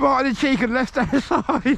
Right in the cheek and left hand side.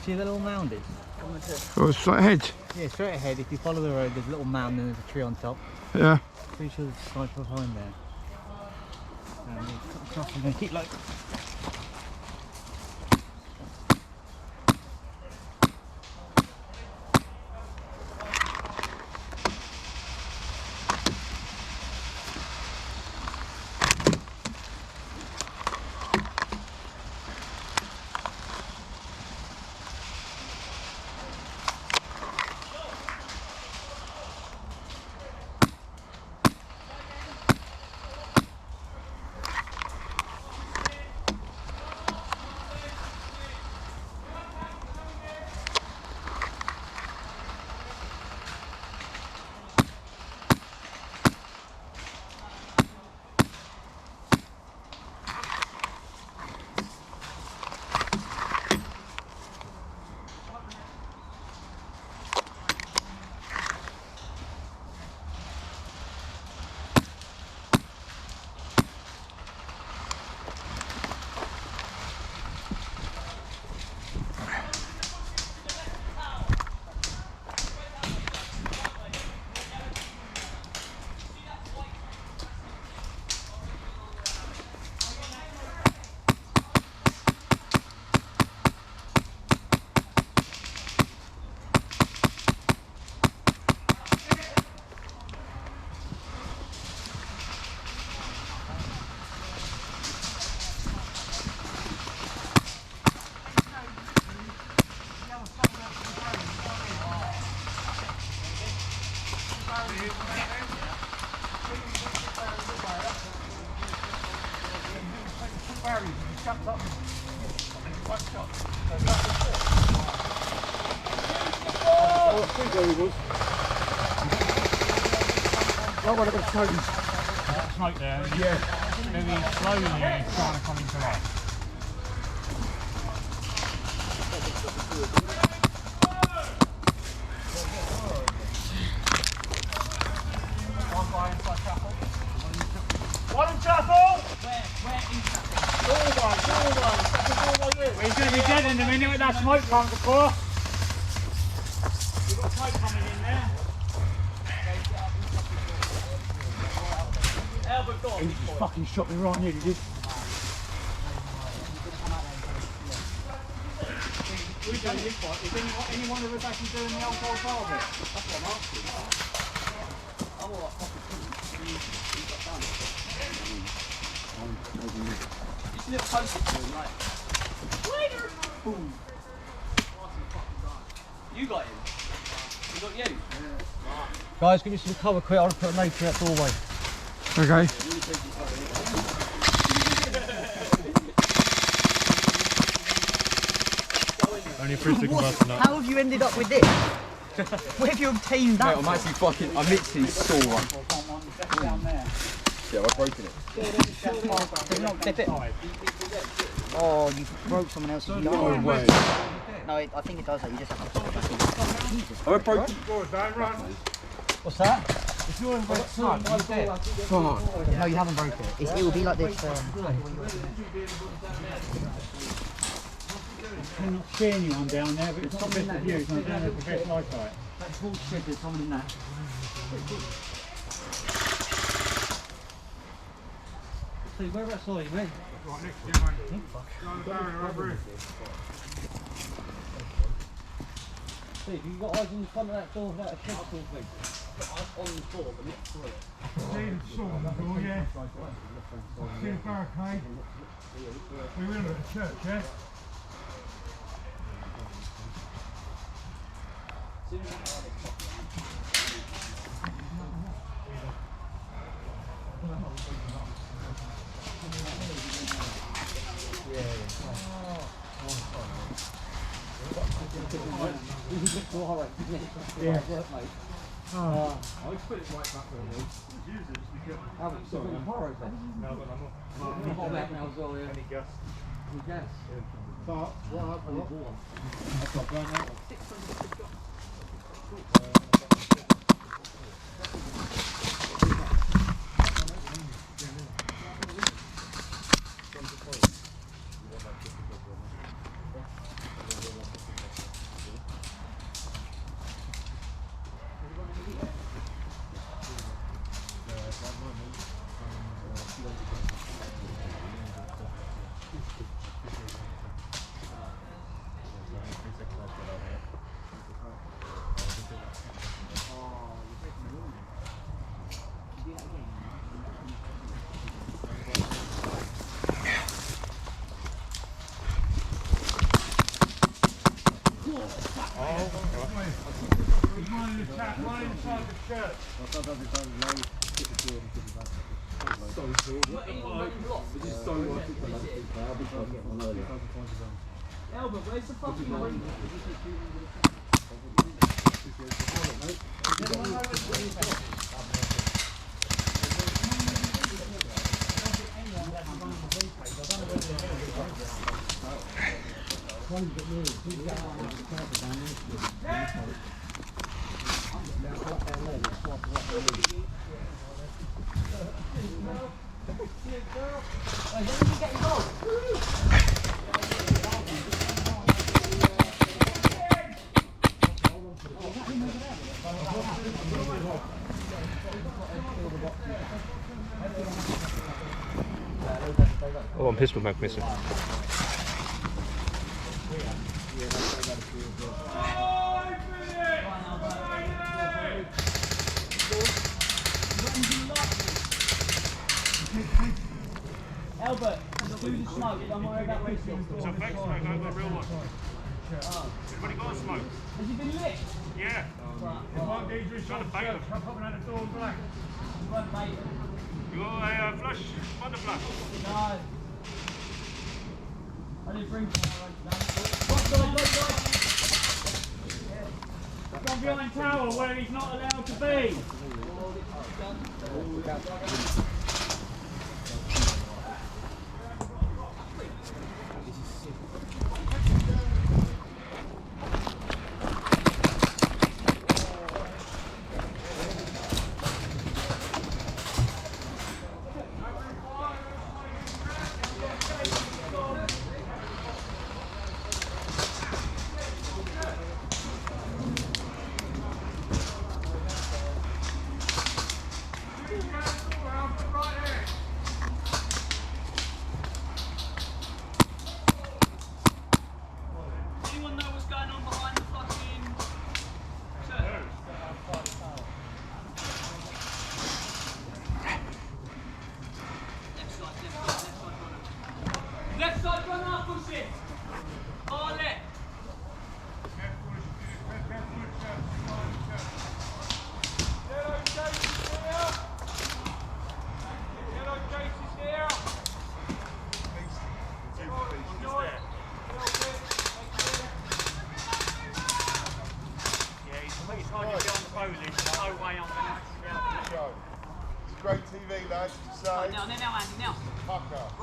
See the little mound is? Oh, straight ahead? Yeah, straight ahead. If you follow the road, there's a little mound and there's a tree on top. Yeah. Pretty sure there's a sniper behind there. And we'll cut across and then keep like... Smoke there. Yeah. Maybe slowly trying to come into life. One in chapel! Where in chapel? He's going to be dead in a minute with that smoke comes across. You've got smoke coming in there. He just fucking shot me right near, he did. We've done this fight. Is any one of us actually doing the old bar bit? That's what I'm asking. I'm all right, slip closer to him, like. Boom. You got him. He got you. Guys, give me some cover quick. I'll put a note through that doorway. Okay. Only Chris can bust that. How have you ended up with this? Where have you obtained that? Mate, I'm actually fucking, I'm literally sore. Yeah, I've broken it. Did you not clip it? Oh, you broke someone else's yard. No way. No, I think it does that. You just have to put it back in. Jesus. I've broken. Don't run. What's that? If you're in red sun, you're dead. No, you haven't broke it. It will be like this. I cannot see anyone down there, but it's not best of view. It's not down there the best light height. That's bullshit. There's someone in there. See, whereabouts are you, mate? Right next to you, mate. Down the barrier over here. Steve, you got eyes in front of that door without a shed sort of thing? On the floor, but next to it. See the saw on the door, yeah. See the barricade. We were in at the church, yeah? Yeah. I'll put it right back on. How much? Sorry, I'm horror then. No, but I'm not. You've got that now as well, yeah. Any gas? Any gas? But what happened? I've got burn out. One inside the church. Albert, where's the fucking ring? Oh, one pistol mag missing. Albert, do the smoke. Don't worry about racing. It's a fake smoke, I've got a real one. Everybody got a smoke? Has he been lit? Yeah. One geezer inside the church, I'm popping out the door in black. Right, mate. You got a flush? Wonder flush? No. I didn't bring one. He's gone behind tower where he's not allowed to be. side. Now, Andy, now. Pucker.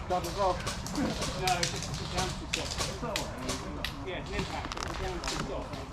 Doubles off. No, just down to stop. Yeah, an impact, but down to stop.